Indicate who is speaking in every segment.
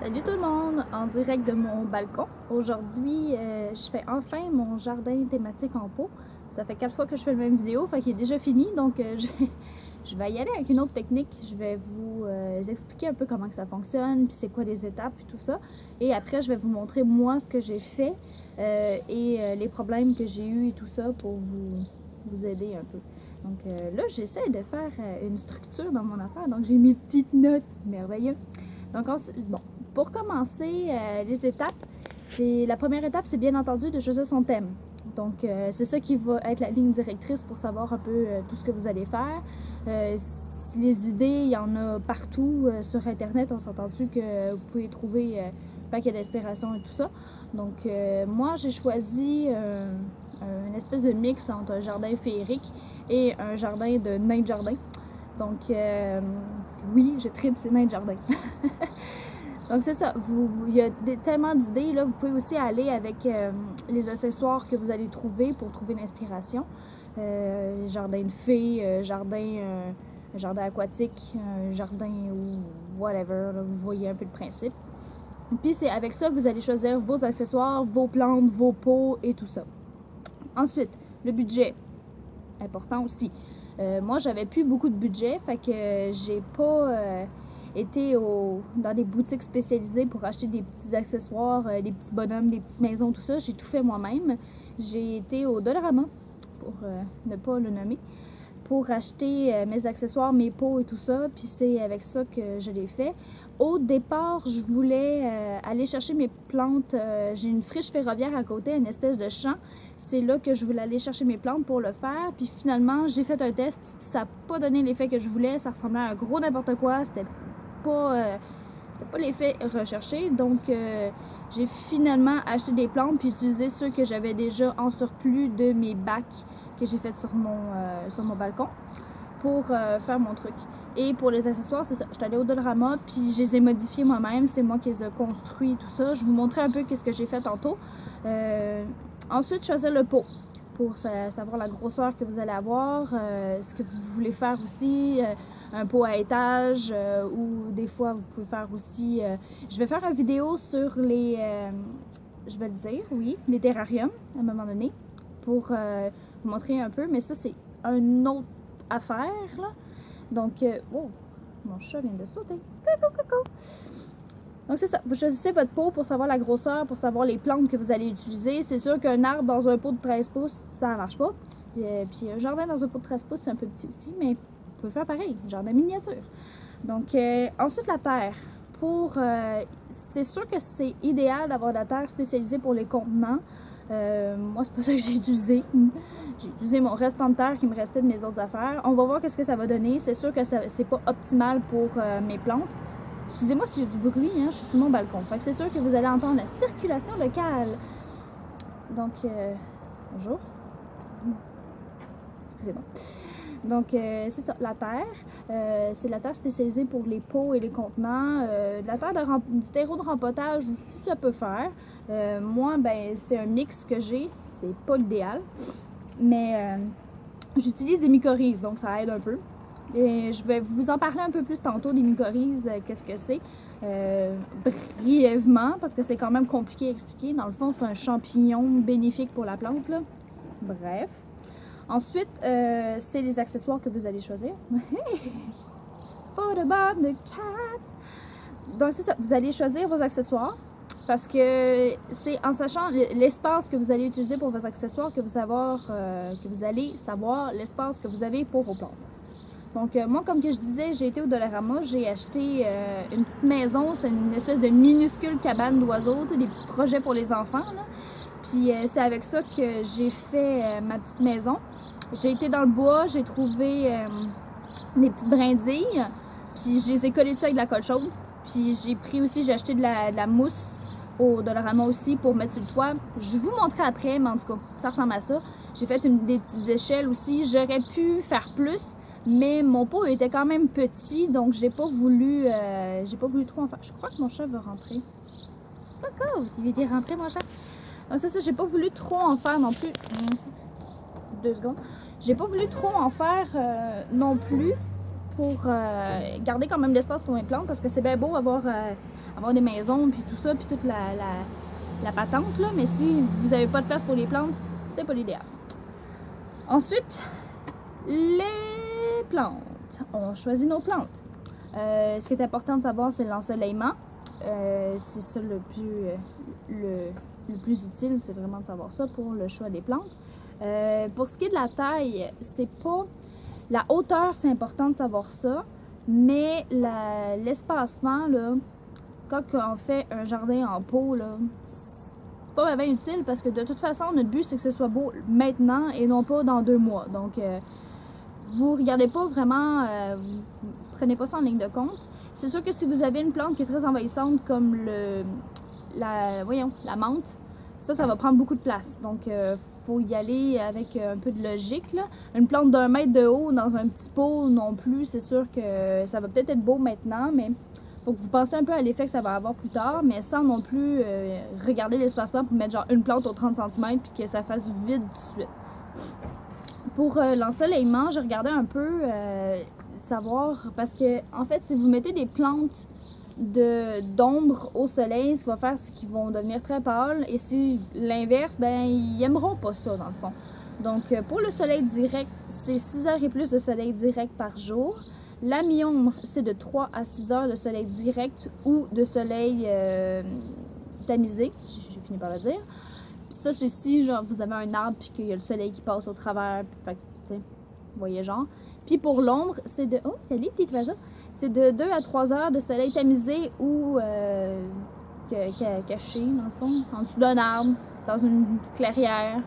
Speaker 1: Salut tout le monde, en direct de mon balcon. Aujourd'hui, je fais enfin mon jardin thématique en pot. Ça fait 4 fois que je fais la même vidéo, fait qu'il est déjà fini, donc je vais y aller avec une autre technique. Je vais vous expliquer un peu comment que ça fonctionne, puis c'est quoi les étapes, puis tout ça. Et après, je vais vous montrer moi ce que j'ai fait et les problèmes que j'ai eus et tout ça pour vous aider un peu. Donc là, j'essaie de faire une structure dans mon affaire, donc j'ai mes petites notes, merveilleux. Donc, bon, pour commencer, les étapes, la première étape, c'est bien entendu de choisir son thème. Donc, c'est ça qui va être la ligne directrice pour savoir un peu tout ce que vous allez faire. Les idées, il y en a partout sur Internet. On s'est entendu que vous pouvez trouver un paquet d'inspiration et tout ça. Donc, moi, j'ai choisi une espèce de mix entre un jardin féerique et un jardin de nain de jardin. Donc, oui, je tripe ces nains de jardin. Donc, c'est ça. Il y a tellement d'idées. Là, vous pouvez aussi aller avec les accessoires que vous allez trouver pour trouver l'inspiration. Jardin de fées, jardin aquatique, jardin ou whatever. Là, vous voyez un peu le principe. Puis, c'est avec ça que vous allez choisir vos accessoires, vos plantes, vos pots et tout ça. Ensuite, le budget. Important aussi. Moi, j'avais plus beaucoup de budget, fait que j'ai pas été dans des boutiques spécialisées pour acheter des petits accessoires, des petits bonhommes, des petites maisons, tout ça. J'ai tout fait moi-même. J'ai été au Dollarama, pour ne pas le nommer, pour acheter mes accessoires, mes pots et tout ça. Puis c'est avec ça que je l'ai fait. Au départ, je voulais aller chercher mes plantes. J'ai une friche ferroviaire à côté, une espèce de champ. C'est là que je voulais aller chercher mes plantes pour le faire. Puis finalement, j'ai fait un test. Puis ça n'a pas donné l'effet que je voulais. Ça ressemblait à un gros n'importe quoi. C'était pas l'effet recherché. Donc, j'ai finalement acheté des plantes puis utilisé ceux que j'avais déjà en surplus de mes bacs que j'ai fait sur mon balcon pour faire mon truc. Et pour les accessoires, c'est ça. Je suis allée au Dollarama puis je les ai modifiés moi-même. C'est moi qui les ai construits, tout ça. Je vous montrer un peu ce que j'ai fait tantôt. Ensuite, choisir le pot pour savoir la grosseur que vous allez avoir, ce que vous voulez faire aussi, un pot à étage ou des fois vous pouvez faire aussi, je vais faire une vidéo sur les, je vais le dire, oui, les terrariums à un moment donné pour vous montrer un peu, mais ça c'est une autre affaire là. Donc, oh, mon chat vient de sauter, coucou, coucou. Donc c'est ça, vous choisissez votre pot pour savoir la grosseur, pour savoir les plantes que vous allez utiliser. C'est sûr qu'un arbre dans un pot de 13 pouces, ça ne marche pas. Puis un jardin dans un pot de 13 pouces, c'est un peu petit aussi, mais vous pouvez faire pareil, un jardin miniature. Donc ensuite la terre. C'est sûr que c'est idéal d'avoir de la terre spécialisée pour les contenants. Moi, c'est pas ça que j'ai utilisé. J'ai utilisé mon restant de terre qui me restait de mes autres affaires. On va voir qu'est-ce que ça va donner. C'est sûr que c'est pas optimal pour mes plantes. Excusez-moi s'il y a du bruit, hein, je suis sur mon balcon. Fait que c'est sûr que vous allez entendre la circulation locale. Donc, bonjour. Excusez-moi. Donc, c'est ça, la terre. C'est la terre spécialisée pour les pots et les contenants. La terre du terreau de rempotage aussi, ça peut faire. Moi, ben, c'est un mix que j'ai. C'est pas l'idéal. Mais j'utilise des mycorhizes, donc ça aide un peu. Et je vais vous en parler un peu plus tantôt des mycorhizes, qu'est-ce que c'est, brièvement, parce que c'est quand même compliqué à expliquer. Dans le fond, c'est un champignon bénéfique pour la plante, là. Bref. Ensuite, c'est les accessoires que vous allez choisir. Photobob the cat! Donc, c'est ça, vous allez choisir vos accessoires. Parce que c'est en sachant l'espace que vous allez utiliser pour vos accessoires que vous allez savoir l'espace que vous avez pour vos plantes. Donc moi, comme que je disais, j'ai été au Dollarama, j'ai acheté une petite maison, c'est une espèce de minuscule cabane d'oiseaux, des petits projets pour les enfants, là. Puis c'est avec ça que j'ai fait ma petite maison. J'ai été dans le bois, j'ai trouvé des petites brindilles, puis je les ai collées dessus avec de la colle chaude. Puis j'ai acheté de la mousse au Dollarama aussi pour mettre sur le toit. Je vais vous montrer après, mais en tout cas, ça ressemble à ça. J'ai fait des petites échelles aussi. J'aurais pu faire plus, mais mon pot était quand même petit, donc j'ai pas voulu trop en faire. Je crois que mon chat veut rentrer. Coucou! Il était rentré, mon chat. Donc c'est ça, j'ai pas voulu trop en faire non plus. 2 secondes. J'ai pas voulu trop en faire non plus pour garder quand même l'espace pour mes plantes, parce que c'est bien beau avoir avoir des maisons, puis tout ça, puis toute la patente, là. Mais si vous n'avez pas de place pour les plantes, c'est pas l'idéal. Ensuite, les plantes. On choisit nos plantes. Ce qui est important de savoir, c'est l'ensoleillement. C'est ça le plus utile, c'est vraiment de savoir ça pour le choix des plantes. Pour ce qui est de la taille, c'est pas... La hauteur, c'est important de savoir ça, mais l'espacement, là, quand on fait un jardin en pot, là, c'est pas vraiment utile parce que de toute façon, notre but, c'est que ce soit beau maintenant et non pas dans 2 mois. Donc, vous regardez pas vraiment, vous prenez pas ça en ligne de compte. C'est sûr que si vous avez une plante qui est très envahissante comme la menthe, ça va prendre beaucoup de place. Donc, faut y aller avec un peu de logique, là. Une plante d'1 mètre de haut dans un petit pot non plus, c'est sûr que ça va peut-être être beau maintenant, mais faut que vous pensez un peu à l'effet que ça va avoir plus tard, mais sans non plus regarder l'espacement pour mettre genre une plante aux 30 cm puis que ça fasse vide tout de suite. Pour l'ensoleillement, j'ai regardé un peu savoir, parce que en fait, si vous mettez des plantes d'ombre au soleil, ce qu'il va faire, c'est qu'ils vont devenir très pâles, et si l'inverse, ben ils aimeront pas ça dans le fond. Donc pour le soleil direct, c'est 6 heures et plus de soleil direct par jour. La mi-ombre, c'est de 3 à 6 heures de soleil direct ou de soleil tamisé, j'ai fini par le dire. Puis ça, c'est si genre vous avez un arbre puis qu'il y a le soleil qui passe au travers, fait que, tu sais, vous voyez genre. Puis pour l'ombre, c'est de... Oh, salut petit oiseau! C'est de 2 à 3 heures de soleil tamisé ou caché, dans le fond, en dessous d'un arbre, dans une clairière,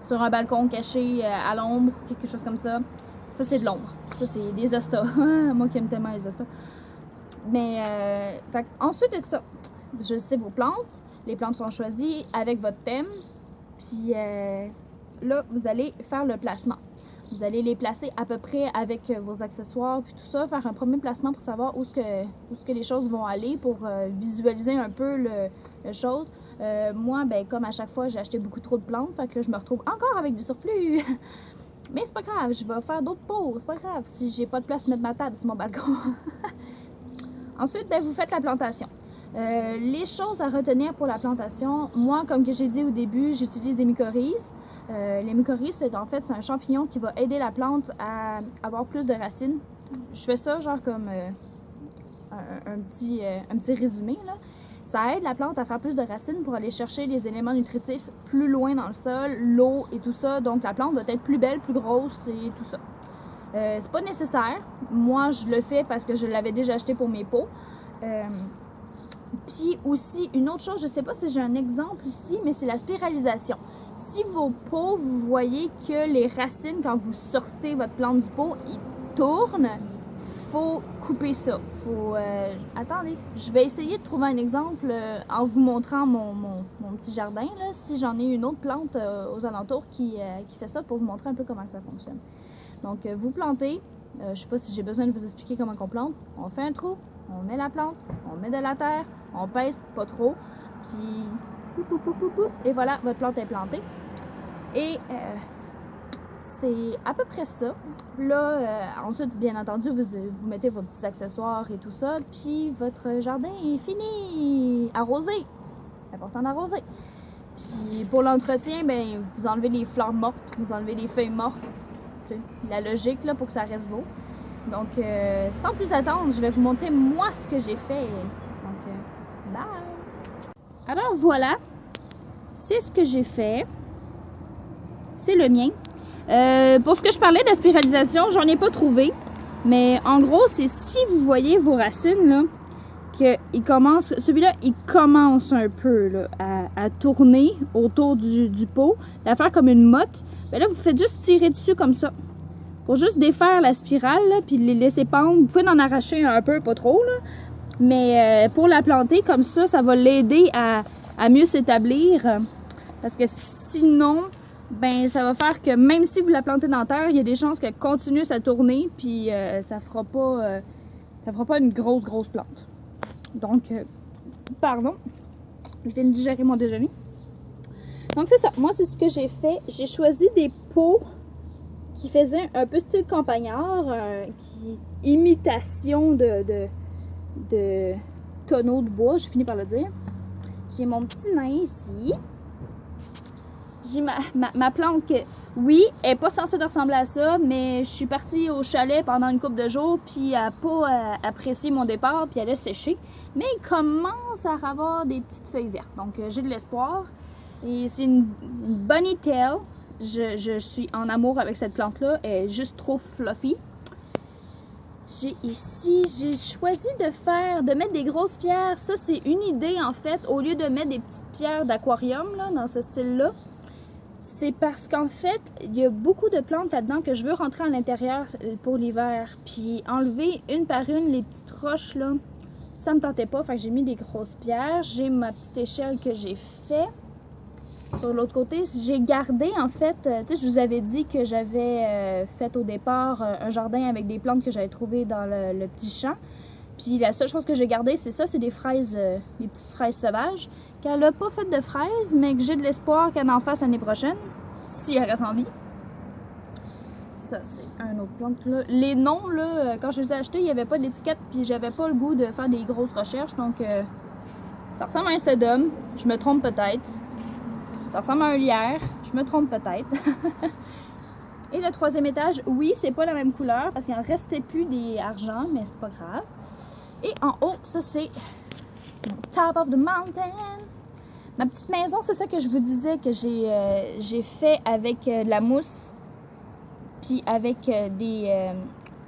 Speaker 1: sur un balcon caché à l'ombre, quelque chose comme ça. Ça, c'est de l'ombre. Ça, c'est des hostas. Moi qui aime tellement les hostas. Mais, ensuite de ça, je sais vos plantes. Les plantes sont choisies avec votre thème. Puis là, vous allez faire le placement. Vous allez les placer à peu près avec vos accessoires puis tout ça, faire un premier placement pour savoir où est-ce que les choses vont aller, pour visualiser un peu le chose. Moi, ben comme à chaque fois, j'ai acheté beaucoup trop de plantes, fait que là, je me retrouve encore avec du surplus. Mais c'est pas grave, je vais faire d'autres pots, c'est pas grave si j'ai pas de place pour mettre ma table sur mon balcon. Ensuite, ben, vous faites la plantation. Les choses à retenir pour la plantation, moi, comme que j'ai dit au début, j'utilise des mycorhizes. Les mycorhizes, c'est en fait un champignon qui va aider la plante à avoir plus de racines. Je fais ça genre comme un petit résumé, là. Ça aide la plante à faire plus de racines pour aller chercher les éléments nutritifs plus loin dans le sol, l'eau et tout ça. Donc la plante va être plus belle, plus grosse et tout ça. C'est pas nécessaire. Moi, je le fais parce que je l'avais déjà acheté pour mes pots. Puis aussi, une autre chose, je sais pas si j'ai un exemple ici, mais c'est la spiralisation. Si vos pots, vous voyez que les racines, quand vous sortez votre plante du pot, ils tournent, faut couper ça. Attendez, je vais essayer de trouver un exemple en vous montrant mon petit jardin, là, si j'en ai une autre plante aux alentours qui fait ça, pour vous montrer un peu comment ça fonctionne. Donc, vous plantez, je sais pas si j'ai besoin de vous expliquer comment on plante. On fait un trou, on met la plante, on met de la terre, on pèse pas trop, puis et voilà, votre plante est plantée. Et c'est à peu près ça. Là, ensuite, bien entendu, vous mettez vos petits accessoires et tout ça, puis votre jardin est fini. Arrosé. C'est important d'arroser. Puis pour l'entretien, ben, vous enlevez les fleurs mortes, vous enlevez les feuilles mortes. La logique là, pour que ça reste beau. Donc, sans plus attendre, je vais vous montrer moi ce que j'ai fait. Donc, bye! Alors voilà, c'est ce que j'ai fait. C'est le mien. Pour ce que je parlais de la spiralisation, j'en ai pas trouvé. Mais en gros, c'est si vous voyez vos racines, là, qu'il commence, celui-là, il commence un peu là, à tourner autour du pot, à faire comme une motte. Ben là, vous faites juste tirer dessus comme ça. Pour juste défaire la spirale, là, puis les laisser pendre. Vous pouvez en arracher un peu, pas trop, là. Mais pour la planter comme ça va l'aider à mieux s'établir. Parce que sinon, ben ça va faire que même si vous la plantez dans la terre, il y a des chances qu'elle continue à tourner, puis ça fera pas une grosse plante. Donc, pardon, je viens de digérer mon déjeuner. Donc c'est ça, moi c'est ce que j'ai fait. J'ai choisi des pots qui faisaient un peu style campagnard, imitation de tonneau de bois, j'ai fini par le dire. J'ai mon petit nain ici. J'ai ma plante que, oui, elle n'est pas censée de ressembler à ça, mais je suis partie au chalet pendant une couple de jours, puis elle n'a pas apprécié mon départ, puis elle a séché. Mais il commence à avoir des petites feuilles vertes, donc j'ai de l'espoir. Et c'est une bunny tail. Je suis en amour avec cette plante-là, elle est juste trop fluffy. J'ai choisi de mettre des grosses pierres. Ça, c'est une idée en fait, au lieu de mettre des petites pierres d'aquarium, là, dans ce style-là. C'est parce qu'en fait, il y a beaucoup de plantes là-dedans que je veux rentrer à l'intérieur pour l'hiver. Puis enlever une par une les petites roches, là, ça me tentait pas. Fait que j'ai mis des grosses pierres. J'ai ma petite échelle que j'ai fait. Sur l'autre côté, j'ai gardé en fait, tu sais, je vous avais dit que j'avais fait au départ un jardin avec des plantes que j'avais trouvées dans le petit champ. Puis la seule chose que j'ai gardée, c'est ça, c'est des fraises, des petites fraises sauvages. Qu'elle n'a pas fait de fraises, mais que j'ai de l'espoir qu'elle en fasse l'année prochaine, si elle reste en vie. Ça, c'est un autre plante là. Les noms, là, quand je les ai achetés, il n'y avait pas d'étiquette, puis j'avais pas le goût de faire des grosses recherches, donc ça ressemble à un sedum, je me trompe peut-être. Ça ressemble à un lierre, je me trompe peut-être. Et le troisième étage, oui, c'est pas la même couleur, parce qu'il en restait plus des argents, mais c'est pas grave. Et en haut, ça c'est Top of the Mountain. Ma petite maison, c'est ça que je vous disais que j'ai fait avec de la mousse, puis avec des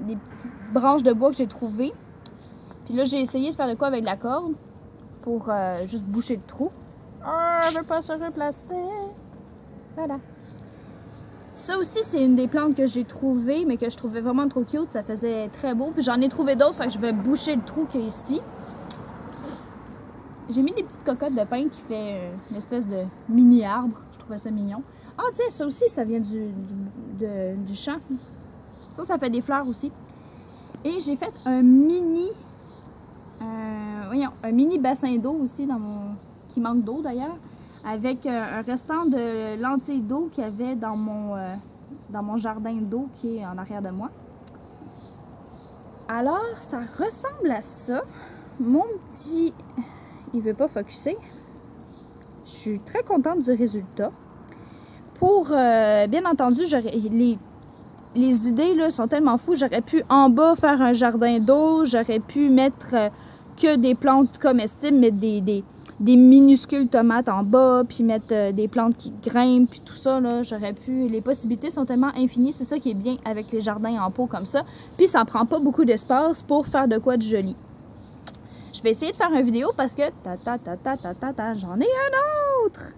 Speaker 1: petites branches de bois que j'ai trouvées. Puis là, j'ai essayé de faire de quoi avec de la corde pour juste boucher le trou. Elle veut pas se replacer. Voilà. Ça aussi, c'est une des plantes que j'ai trouvées, mais que je trouvais vraiment trop cute. Ça faisait très beau. Puis j'en ai trouvé d'autres, fait que je vais boucher le trou qu'il y a ici. J'ai mis des petites cocottes de pin qui fait une espèce de mini arbre. Je trouvais ça mignon. Ah, tiens, ça aussi, ça vient du champ. Ça fait des fleurs aussi. Et j'ai fait un mini bassin d'eau aussi qui manque d'eau d'ailleurs, avec un restant de lentilles d'eau qu'il y avait dans mon jardin d'eau qui est en arrière de moi. Alors, ça ressemble à ça. Mon petit... Il veut pas focusser. Je suis très contente du résultat. Pour, bien entendu, les idées là, sont tellement fous. J'aurais pu en bas faire un jardin d'eau. J'aurais pu mettre que des plantes comestibles, mettre des minuscules tomates en bas, puis mettre des plantes qui grimpent, puis tout ça. J'aurais pu. Les possibilités sont tellement infinies. C'est ça qui est bien avec les jardins en pot comme ça. Puis ça ne prend pas beaucoup d'espace pour faire de quoi de joli. Je vais essayer de faire une vidéo parce que j'en ai un autre.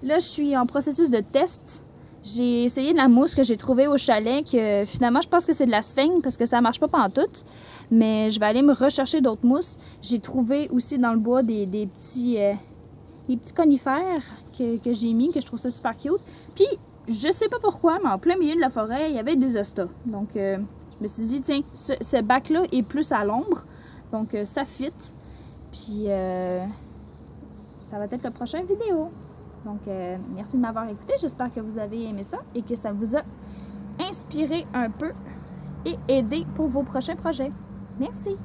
Speaker 1: Là, je suis en processus de test. J'ai essayé de la mousse que j'ai trouvée au chalet, que finalement, je pense que c'est de la sphène parce que ça marche pas pantoute. Mais je vais aller me rechercher d'autres mousses. J'ai trouvé aussi dans le bois des petits conifères que j'ai mis, que je trouve ça super cute. Puis, je sais pas pourquoi, mais en plein milieu de la forêt, il y avait des hostas. Donc, je me suis dit, tiens, ce bac-là est plus à l'ombre. Donc, ça fit. Puis, ça va être le prochain vidéo. Donc, merci de m'avoir écouté. J'espère que vous avez aimé ça et que ça vous a inspiré un peu et aidé pour vos prochains projets. Merci!